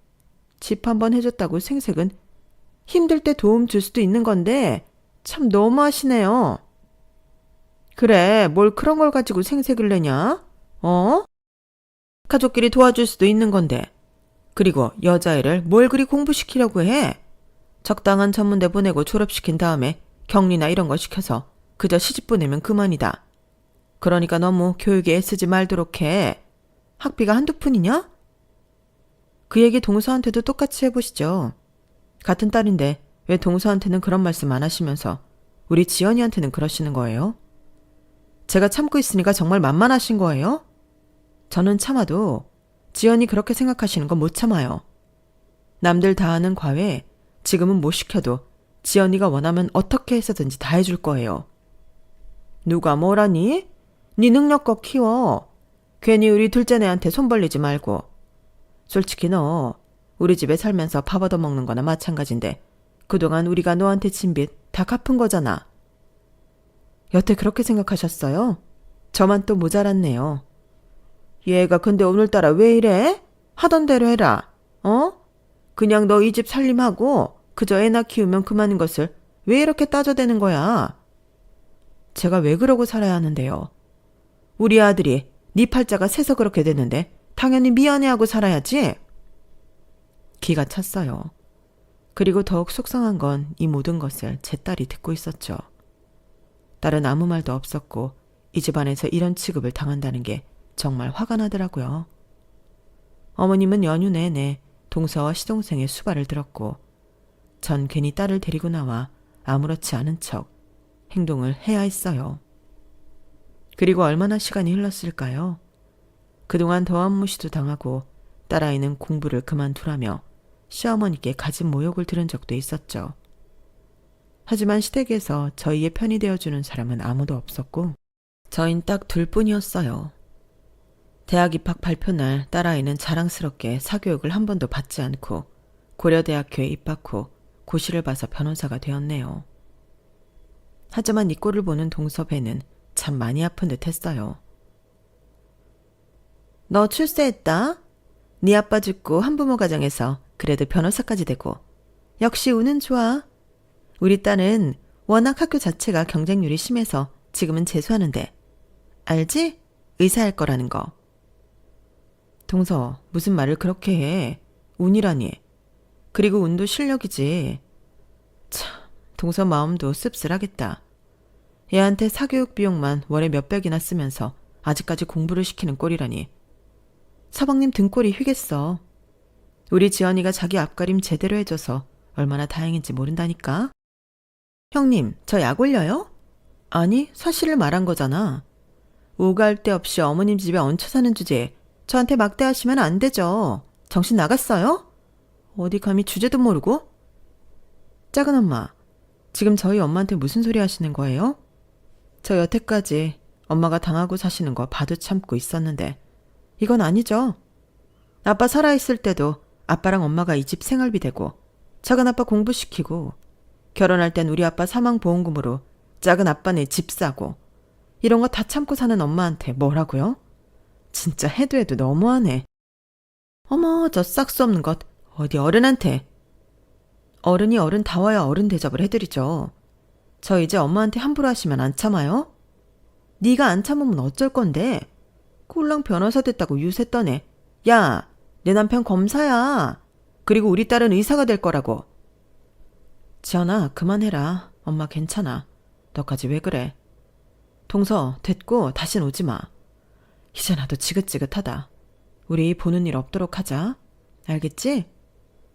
집 한번 해줬다고 생색은 힘들 때 도움 줄 수도 있는 건데 참 너무하시네요. 그래, 뭘 그런 걸 가지고 생색을 내냐? 어? 가족끼리 도와줄 수도 있는 건데. 그리고 여자애를 뭘 그리 공부시키려고 해? 적당한 전문대 보내고 졸업시킨 다음에 격리나 이런 거 시켜서 그저 시집 보내면 그만이다. 그러니까 너무 교육에 애쓰지 말도록 해. 학비가 한두 푼이냐? 그 얘기 동서한테도 똑같이 해보시죠. 같은 딸인데 왜 동서한테는 그런 말씀 안 하시면서 우리 지연이한테는 그러시는 거예요? 제가 참고 있으니까 정말 만만하신 거예요? 저는 참아도 지연이 그렇게 생각하시는 건 못 참아요. 남들 다 하는 과외 지금은 못 시켜도 지연이가 원하면 어떻게 해서든지 다 해줄 거예요. 누가 뭐라니? 네 능력껏 키워. 괜히 우리 둘째네한테 손 벌리지 말고. 솔직히 너 우리 집에 살면서 밥 얻어먹는 거나 마찬가지인데 그동안 우리가 너한테 진 빚 다 갚은 거잖아. 여태 그렇게 생각하셨어요? 저만 또 모자랐네요. 얘가 근데 오늘따라 왜 이래? 하던 대로 해라. 어? 그냥 너 이 집 살림하고 그저 애나 키우면 그만인 것을 왜 이렇게 따져대는 거야? 제가 왜 그러고 살아야 하는데요? 우리 아들이 네 팔자가 새서 그렇게 됐는데 당연히 미안해하고 살아야지. 기가 찼어요. 그리고 더욱 속상한 건 이 모든 것을 제 딸이 듣고 있었죠. 딸은 아무 말도 없었고 이 집안에서 이런 취급을 당한다는 게 정말 화가 나더라고요. 어머님은 연휴 내내 동서와 시동생의 수발을 들었고 전 괜히 딸을 데리고 나와 아무렇지 않은 척 행동을 해야 했어요. 그리고 얼마나 시간이 흘렀을까요? 그동안 더한 무시도 당하고 딸아이는 공부를 그만두라며 시어머니께 가진 모욕을 들은 적도 있었죠. 하지만 시댁에서 저희의 편이 되어주는 사람은 아무도 없었고 저흰 딱 둘뿐이었어요. 대학 입학 발표날 딸아이는 자랑스럽게 사교육을 한 번도 받지 않고 고려대학교에 입학 후 고시를 봐서 변호사가 되었네요. 하지만 이 꼴을 보는 동서배는 참 많이 아픈 듯 했어요. 너 출세했다? 네 아빠 죽고 한부모 가정에서 그래도 변호사까지 되고 역시 운은 좋아. 우리 딸은 워낙 학교 자체가 경쟁률이 심해서 지금은 재수하는데 알지? 의사할 거라는 거. 동서, 무슨 말을 그렇게 해. 운이라니. 그리고 운도 실력이지. 참, 동서 마음도 씁쓸하겠다. 애한테 사교육 비용만 월에 몇백이나 쓰면서 아직까지 공부를 시키는 꼴이라니. 서방님 등골이 휘겠어. 우리 지연이가 자기 앞가림 제대로 해줘서 얼마나 다행인지 모른다니까. 형님, 저 약 올려요? 아니, 사실을 말한 거잖아. 오갈 데 없이 어머님 집에 얹혀 사는 주제에 저한테 막대하시면 안 되죠. 정신 나갔어요? 어디 감히 주제도 모르고? 작은 엄마, 지금 저희 엄마한테 무슨 소리 하시는 거예요? 저 여태까지 엄마가 당하고 사시는 거 봐도 참고 있었는데 이건 아니죠. 아빠 살아있을 때도 아빠랑 엄마가 이 집 생활비 대고 작은 아빠 공부시키고 결혼할 땐 우리 아빠 사망보험금으로 작은 아빠네 집 사고 이런 거 다 참고 사는 엄마한테 뭐라고요? 진짜 해도 해도 너무하네. 어머, 저 싹수 없는 것 어디 어른한테. 어른이 어른다워야 어른 대접을 해드리죠. 저 이제 엄마한테 함부로 하시면 안 참아요? 네가 안 참으면 어쩔 건데. 꼴랑 변호사 됐다고 유세 떠네. 야, 내 남편 검사야. 그리고 우리 딸은 의사가 될 거라고. 지연아, 그만해라. 엄마 괜찮아. 너까지 왜 그래? 동서, 됐고 다신 오지 마. 이제 나도 지긋지긋하다. 우리 보는 일 없도록 하자. 알겠지?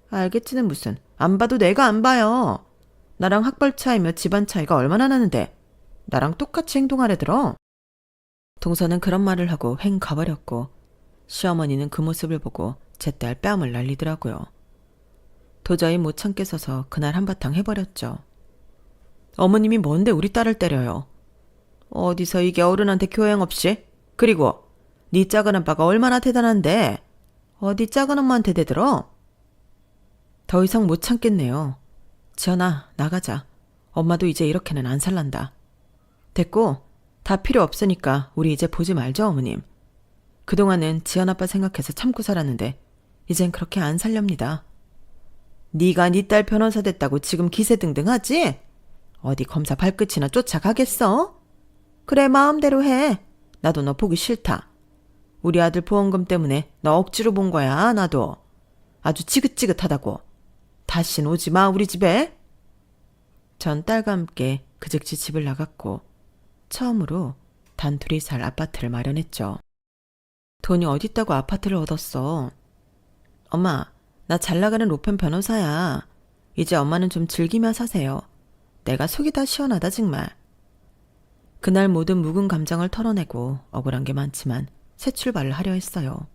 알겠지는 무슨. 안 봐도 내가 안 봐요. 나랑 학벌 차이며 집안 차이가 얼마나 나는데 나랑 똑같이 행동하래 들어. 동서는 그런 말을 하고 횡 가버렸고 시어머니는 그 모습을 보고 제 딸 뺨을 날리더라고요. 도저히 못 참겠어서 그날 한바탕 해버렸죠. 어머님이 뭔데 우리 딸을 때려요. 어디서 이게 어른한테 교양 없이? 그리고 네 작은 아빠가 얼마나 대단한데 어디 작은 엄마한테 대들어? 더 이상 못 참겠네요. 지연아, 나가자. 엄마도 이제 이렇게는 안 살란다. 됐고, 다 필요 없으니까 우리 이제 보지 말죠, 어머님. 그동안은 지연 아빠 생각해서 참고 살았는데 이젠 그렇게 안 살렵니다. 네가 네 딸 변호사 됐다고 지금 기세등등하지? 어디 검사 발끝이나 쫓아가겠어? 그래, 마음대로 해. 나도 너 보기 싫다. 우리 아들 보험금 때문에 너 억지로 본 거야, 나도. 아주 지긋지긋하다고. 다신 오지 마, 우리 집에. 전 딸과 함께 그 즉시 집을 나갔고 처음으로 단둘이 살 아파트를 마련했죠. 돈이 어딨다고 아파트를 얻었어. 엄마, 나 잘나가는 로펌 변호사야. 이제 엄마는 좀 즐기며 사세요. 내가 속이 다 시원하다 정말. 그날 모든 묵은 감정을 털어내고 억울한 게 많지만 새 출발을 하려 했어요.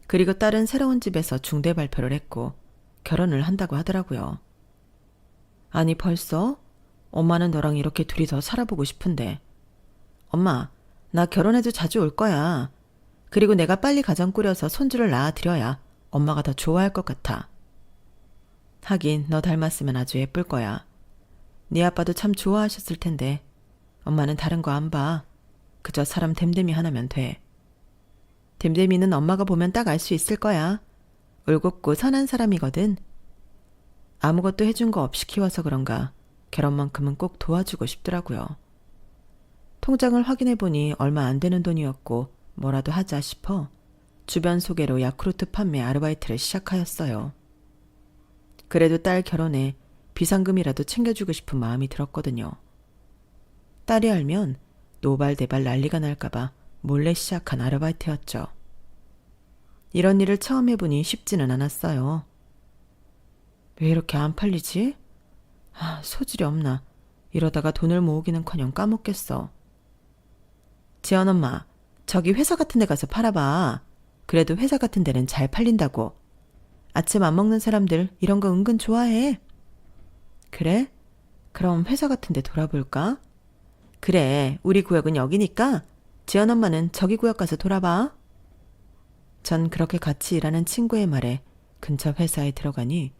그리고 딸은 새로운 집에서 중대 발표를 했고 결혼을 한다고 하더라고요. 아니 벌써? 엄마는 너랑 이렇게 둘이 더 살아보고 싶은데. 엄마, 나 결혼해도 자주 올 거야. 그리고 내가 빨리 가정 꾸려서 손주를 낳아드려야 엄마가 더 좋아할 것 같아. 하긴 너 닮았으면 아주 예쁠 거야. 네 아빠도 참 좋아하셨을 텐데 엄마는 다른 거 안 봐. 그저 사람 됨됨이 하나면 돼. 됨됨이는 엄마가 보면 딱 알 수 있을 거야. 울곧고 선한 사람이거든. 아무것도 해준 거 없이 키워서 그런가 결혼만큼은 꼭 도와주고 싶더라고요. 통장을 확인해보니 얼마 안 되는 돈이었고 뭐라도 하자 싶어 주변 소개로 야쿠르트 판매 아르바이트를 시작하였어요. 그래도 딸 결혼에 비상금이라도 챙겨주고 싶은 마음이 들었거든요. 딸이 알면 노발대발 난리가 날까봐 몰래 시작한 아르바이트였죠. 이런 일을 처음 해보니 쉽지는 않았어요. 왜 이렇게 안 팔리지? 소질이 없나. 이러다가 돈을 모으기는커녕 까먹겠어. 지연 엄마, 저기 회사 같은 데 가서 팔아봐. 그래도 회사 같은 데는 잘 팔린다고. 아침 안 먹는 사람들 이런 거 은근 좋아해. 그래? 그럼 회사 같은 데 돌아볼까? 그래, 우리 구역은 여기니까 지연 엄마는 저기 구역 가서 돌아봐. 전 그렇게 같이 일하는 친구의 말에 근처 회사에 들어가니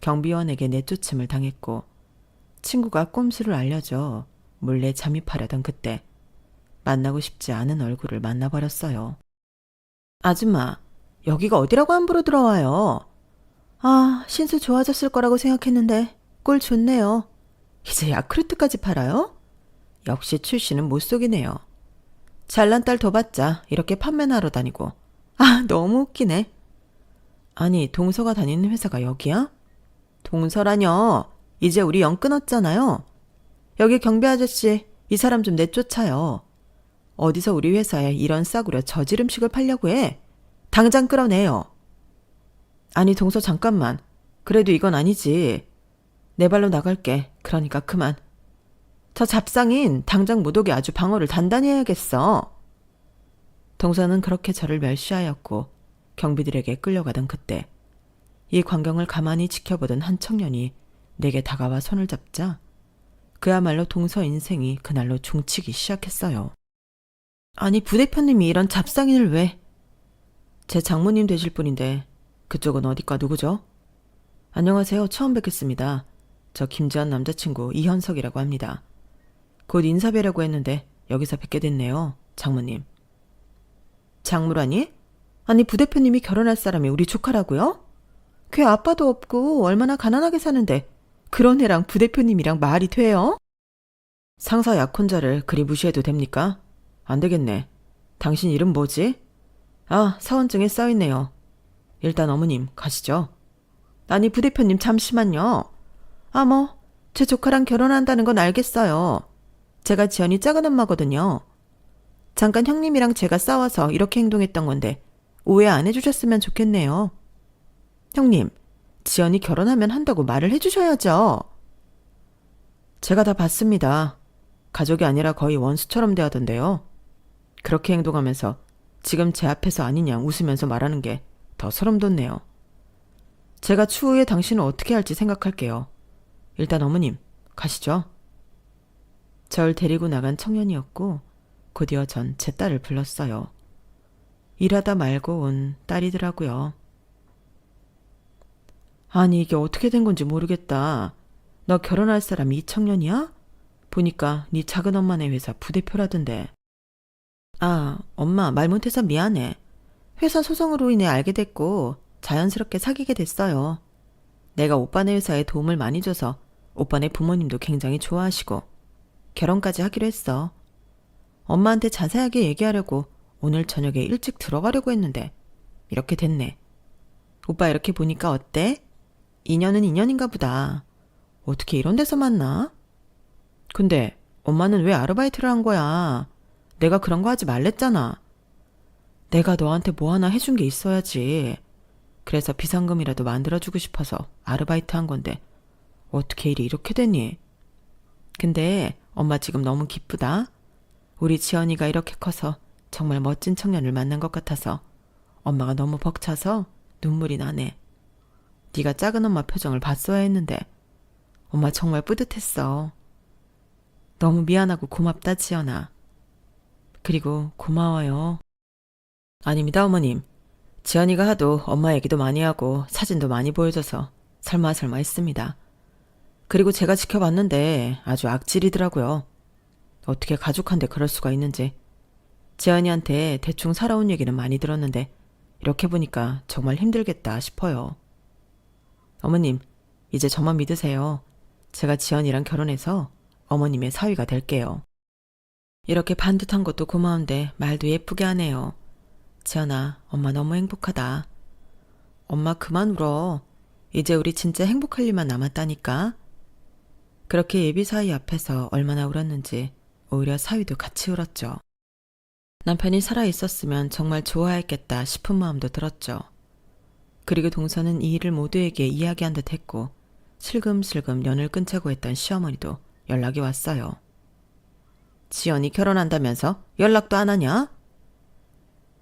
경비원에게 내쫓음을 당했고 친구가 꼼수를 알려줘 몰래 잠입하려던 그때 만나고 싶지 않은 얼굴을 만나버렸어요. 아줌마, 여기가 어디라고 함부로 들어와요? 신수 좋아졌을 거라고 생각했는데 꼴 좋네요. 이제 야쿠르트까지 팔아요? 역시 출신은 못 속이네요. 잘난 딸 더 받자 이렇게 판매나 하러 다니고. 너무 웃기네. 아니, 동서가 다니는 회사가 여기야? 동서라뇨. 이제 우리 영 끊었잖아요. 여기 경비 아저씨, 이 사람 좀 내쫓아요. 어디서 우리 회사에 이런 싸구려 저질 음식을 팔려고 해. 당장 끌어내요. 아니, 동서 잠깐만. 그래도 이건 아니지. 내 발로 나갈게. 그러니까 그만. 저 잡상인 당장 못 오게 아주 방어를 단단히 해야겠어. 동서는 그렇게 저를 멸시하였고 경비들에게 끌려가던 그때 이 광경을 가만히 지켜보던 한 청년이 내게 다가와 손을 잡자 그야말로 동서 인생이 그날로 종치기 시작했어요. 아니, 부대표님이 이런 잡상인을 왜? 제 장모님 되실 분인데 그쪽은 어디과 누구죠? 안녕하세요. 처음 뵙겠습니다. 저 김지연 남자친구 이현석이라고 합니다. 곧 인사뵈려고 했는데 여기서 뵙게 됐네요. 장모님. 장모라니? 아니, 부대표님이 결혼할 사람이 우리 조카라고요? 걔 아빠도 없고 얼마나 가난하게 사는데 그런 애랑 부대표님이랑 말이 돼요? 상사 약혼자를 그리 무시해도 됩니까? 안 되겠네. 당신 이름 뭐지? 사원증에 써있네요. 일단 어머님 가시죠. 아니, 부대표님 잠시만요. 제 조카랑 결혼한다는 건 알겠어요. 제가 지연이 작은 엄마거든요. 잠깐 형님이랑 제가 싸워서 이렇게 행동했던 건데 오해 안 해주셨으면 좋겠네요. 형님, 지연이 결혼하면 한다고 말을 해주셔야죠. 제가 다 봤습니다. 가족이 아니라 거의 원수처럼 대하던데요. 그렇게 행동하면서 지금 제 앞에서 아니냐 웃으면서 말하는 게 더 소름 돋네요. 제가 추후에 당신을 어떻게 할지 생각할게요. 일단 어머님, 가시죠. 절 데리고 나간 청년이었고 곧이어 전 제 딸을 불렀어요. 일하다 말고 온 딸이더라고요. 아니 이게 어떻게 된 건지 모르겠다. 너 결혼할 사람이 이 청년이야? 보니까 네 작은엄마네 회사 부대표라던데. 아, 엄마 말 못해서 미안해. 회사 소송으로 인해 알게 됐고 자연스럽게 사귀게 됐어요. 내가 오빠네 회사에 도움을 많이 줘서 오빠네 부모님도 굉장히 좋아하시고 결혼까지 하기로 했어. 엄마한테 자세하게 얘기하려고 오늘 저녁에 일찍 들어가려고 했는데 이렇게 됐네. 오빠 이렇게 보니까 어때? 인연은 인연인가 보다. 어떻게 이런 데서 만나? 근데 엄마는 왜 아르바이트를 한 거야? 내가 그런 거 하지 말랬잖아. 내가 너한테 뭐 하나 해준 게 있어야지. 그래서 비상금이라도 만들어주고 싶어서 아르바이트 한 건데 어떻게 일이 이렇게 되니? 근데 엄마 지금 너무 기쁘다. 우리 지연이가 이렇게 커서 정말 멋진 청년을 만난 것 같아서 엄마가 너무 벅차서 눈물이 나네. 네가 작은 엄마 표정을 봤어야 했는데 엄마 정말 뿌듯했어. 너무 미안하고 고맙다 지연아. 그리고 고마워요. 아닙니다 어머님. 지연이가 하도 엄마 얘기도 많이 하고 사진도 많이 보여줘서 설마 했습니다. 그리고 제가 지켜봤는데 아주 악질이더라고요. 어떻게 가족한테 그럴 수가 있는지. 지연이한테 대충 살아온 얘기는 많이 들었는데 이렇게 보니까 정말 힘들겠다 싶어요. 어머님, 이제 저만 믿으세요. 제가 지연이랑 결혼해서 어머님의 사위가 될게요. 이렇게 반듯한 것도 고마운데 말도 예쁘게 하네요. 지연아, 엄마 너무 행복하다. 엄마 그만 울어. 이제 우리 진짜 행복할 일만 남았다니까. 그렇게 예비 사위 앞에서 얼마나 울었는지 오히려 사위도 같이 울었죠. 남편이 살아있었으면 정말 좋아했겠다 싶은 마음도 들었죠. 그리고 동서는 이 일을 모두에게 이야기한 듯 했고 슬금슬금 연을 끊자고 했던 시어머니도 연락이 왔어요. 지연이 결혼한다면서 연락도 안 하냐?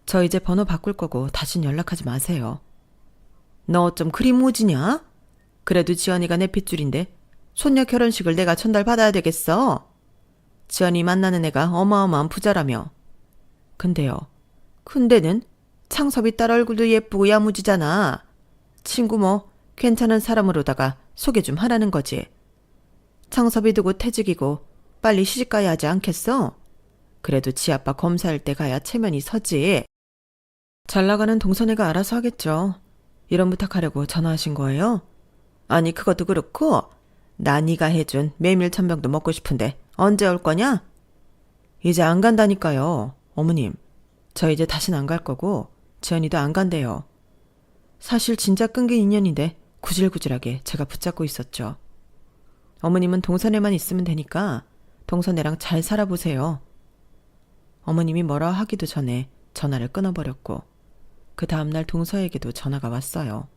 저 이제 번호 바꿀 거고 다신 연락하지 마세요. 너 어쩜 그리 무지냐? 그래도 지연이가 내 핏줄인데 손녀 결혼식을 내가 전달받아야 되겠어. 지연이 만나는 애가 어마어마한 부자라며. 근데요. 근데는 창섭이 딸 얼굴도 예쁘고 야무지잖아. 친구 뭐 괜찮은 사람으로다가 소개 좀 하라는 거지. 창섭이 두고 퇴직이고 빨리 시집가야 하지 않겠어? 그래도 지 아빠 검사할 때 가야 체면이 서지. 잘 나가는 동선애가 알아서 하겠죠. 이런 부탁하려고 전화하신 거예요? 아니 그것도 그렇고 나 네가 해준 메밀 천병도 먹고 싶은데 언제 올 거냐? 이제 안 간다니까요. 어머님, 저 이제 다신 안 갈 거고 지연이도 안 간대요. 사실 진짜 끊긴 인연인데 구질구질하게 제가 붙잡고 있었죠. 어머님은 동선애만 있으면 되니까 동선애랑 잘 살아보세요. 어머님이 뭐라 하기도 전에 전화를 끊어버렸고 그 다음날 동서에게도 전화가 왔어요.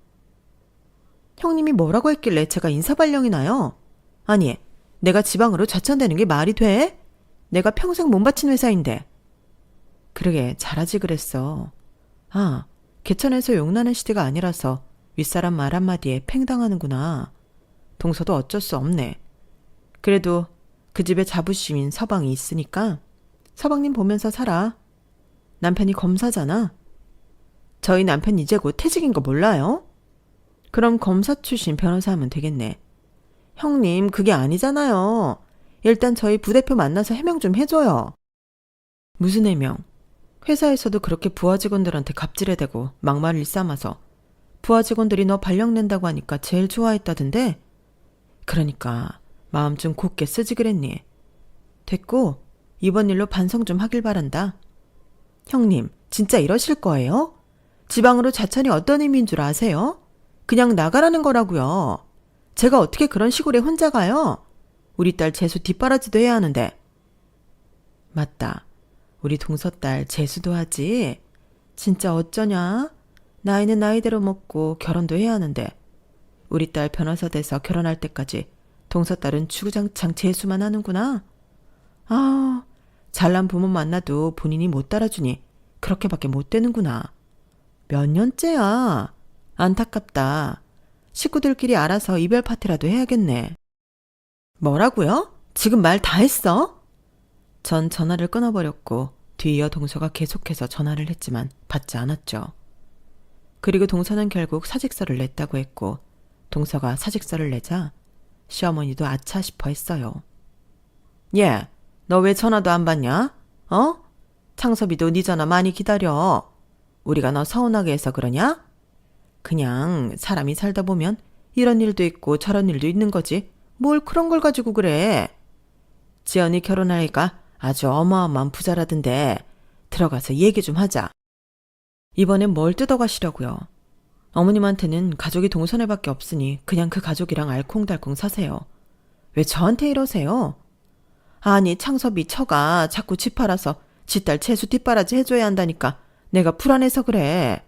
형님이 뭐라고 했길래 제가 인사발령이 나요? 아니, 내가 지방으로 좌천되는 게 말이 돼? 내가 평생 몸 바친 회사인데. 그러게 잘하지 그랬어. 아, 개천에서 용나는 시대가 아니라서 윗사람 말 한마디에 팽당하는구나. 동서도 어쩔 수 없네. 그래도 그 집에 자부심인 서방이 있으니까 서방님 보면서 살아. 남편이 검사잖아. 저희 남편 이제 곧 퇴직인 거 몰라요? 그럼 검사 출신 변호사 하면 되겠네. 형님 그게 아니잖아요. 일단 저희 부대표 만나서 해명 좀 해줘요. 무슨 해명? 회사에서도 그렇게 부하 직원들한테 갑질해대고 막말을 일삼아서 부하 직원들이 너 발령낸다고 하니까 제일 좋아했다던데? 그러니까 마음 좀 곧게 쓰지 그랬니? 됐고 이번 일로 반성 좀 하길 바란다. 형님 진짜 이러실 거예요? 지방으로 자천이 어떤 의미인 줄 아세요? 그냥 나가라는 거라고요. 제가 어떻게 그런 시골에 혼자 가요? 우리 딸 재수 뒷바라지도 해야 하는데. 맞다. 우리 동서딸 재수도 하지. 진짜 어쩌냐? 나이는 나이대로 먹고 결혼도 해야 하는데 우리 딸 변호사 돼서 결혼할 때까지 동서딸은 주구장창 재수만 하는구나. 아, 잘난 부모 만나도 본인이 못 따라주니 그렇게밖에 못 되는구나. 몇 년째야. 안타깝다. 식구들끼리 알아서 이별 파티라도 해야겠네. 뭐라고요? 지금 말 다 했어? 전 전화를 끊어버렸고 뒤이어 동서가 계속해서 전화를 했지만 받지 않았죠. 그리고 동서는 결국 사직서를 냈다고 했고 동서가 사직서를 내자 시어머니도 아차 싶어 했어요. 얘, 너 왜 전화도 안 받냐? 어? 창섭이도 네 전화 많이 기다려. 우리가 너 서운하게 해서 그러냐? 그냥 사람이 살다 보면 이런 일도 있고 저런 일도 있는 거지. 뭘 그런 걸 가지고 그래. 지연이 결혼하니까 아주 어마어마한 부자라던데 들어가서 얘기 좀 하자. 이번엔 뭘 뜯어가시려고요. 어머님한테는 가족이 동선회밖에 없으니 그냥 그 가족이랑 알콩달콩 사세요. 왜 저한테 이러세요? 아니 창섭이 처가 자꾸 집 팔아서 지 딸 채수 뒷바라지 해줘야 한다니까 내가 불안해서 그래.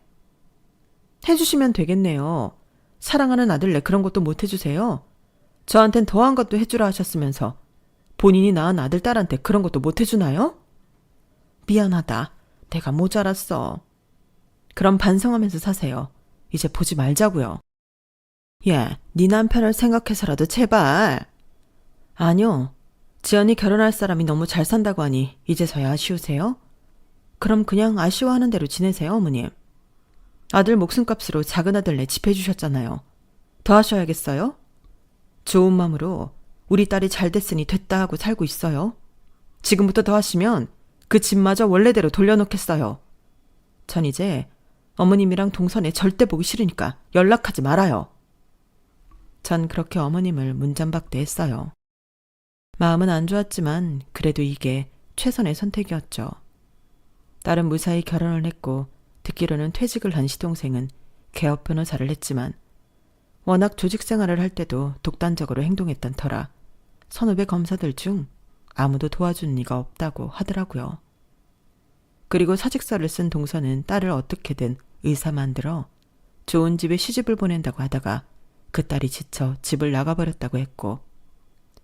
해주시면 되겠네요. 사랑하는 아들내 그런 것도 못 해주세요. 저한텐 더한 것도 해주라 하셨으면서 본인이 낳은 아들 딸한테 그런 것도 못 해주나요? 미안하다. 내가 모자랐어. 그럼 반성하면서 사세요. 이제 보지 말자고요. 예, 네 남편을 생각해서라도 제발. 아니요. 지연이 결혼할 사람이 너무 잘 산다고 하니 이제서야 아쉬우세요? 그럼 그냥 아쉬워하는 대로 지내세요, 어머님. 아들 목숨값으로 작은 아들내 집 해주셨잖아요. 더 하셔야겠어요? 좋은 마음으로 우리 딸이 잘 됐으니 됐다 하고 살고 있어요. 지금부터 더 하시면 그 집마저 원래대로 돌려놓겠어요. 전 이제 어머님이랑 동선에 절대 보기 싫으니까 연락하지 말아요. 전 그렇게 어머님을 문잠박대했어요. 마음은 안 좋았지만 그래도 이게 최선의 선택이었죠. 딸은 무사히 결혼을 했고 듣기로는 퇴직을 한 시동생은 개업 변호사를 했지만 워낙 조직 생활을 할 때도 독단적으로 행동했던 터라 선후배 검사들 중 아무도 도와준 이가 없다고 하더라고요. 그리고 사직서를 쓴 동서는 딸을 어떻게든 의사 만들어 좋은 집에 시집을 보낸다고 하다가 그 딸이 지쳐 집을 나가버렸다고 했고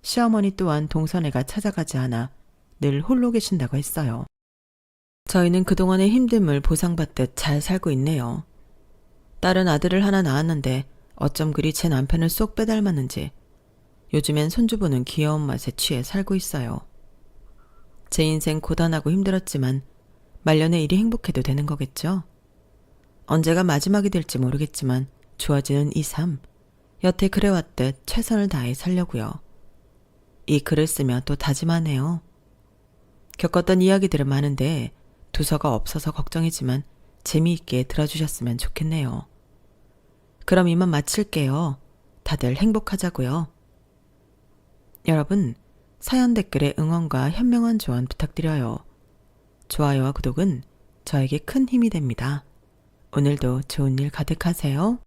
시어머니 또한 동선애가 찾아가지 않아 늘 홀로 계신다고 했어요. 저희는 그동안의 힘듦을 보상받듯 잘 살고 있네요. 딸은 아들을 하나 낳았는데 어쩜 그리 제 남편을 쏙 빼닮았는지 요즘엔 손주보는 귀여운 맛에 취해 살고 있어요. 제 인생 고단하고 힘들었지만 말년에 일이 행복해도 되는 거겠죠? 언제가 마지막이 될지 모르겠지만 좋아지는 이 삶, 여태 그래왔듯 최선을 다해 살려고요. 이 글을 쓰며 또 다짐하네요. 겪었던 이야기들은 많은데 두서가 없어서 걱정이지만 재미있게 들어주셨으면 좋겠네요. 그럼 이만 마칠게요. 다들 행복하자고요. 여러분, 사연 댓글에 응원과 현명한 조언 부탁드려요. 좋아요와 구독은 저에게 큰 힘이 됩니다. 오늘도 좋은 일 가득하세요.